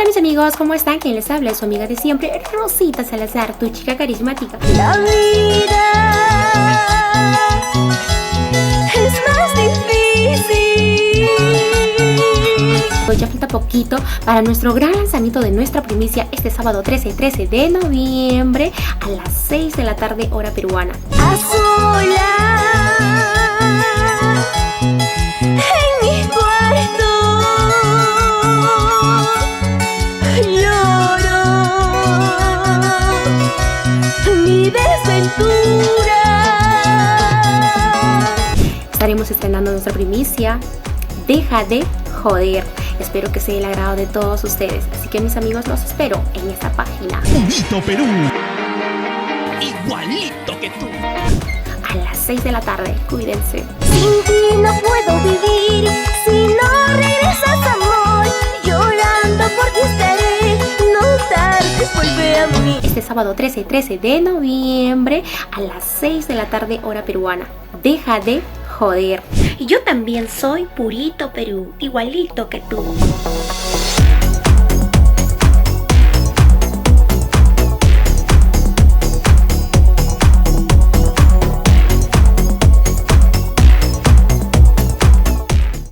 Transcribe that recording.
Hola mis amigos, ¿cómo están? ¿Quién les habla? Es su amiga de siempre, Rosita Salazar, tu chica carismática. La vida es más difícil. Hoy ya falta poquito para nuestro gran lanzamiento de nuestra primicia este sábado 13 de noviembre a las 6 de la tarde hora peruana. A solas en mi cuarto lloro mi desventura. Estaremos estrenando nuestra primicia, Deja de Joder. Espero que sea el agrado de todos ustedes. Así que mis amigos, los espero en esta página. Purito Perú. Igualito que tú. A las 6 de la tarde. Cuídense. Sin ti no puedo vivir. Si no regresas, amor, llorando por ti estaré. No tardes, vuelve a mí. Este sábado 13 de noviembre a las 6 de la tarde hora peruana. Deja de joder. Y yo también soy Purito Perú, igualito que tú.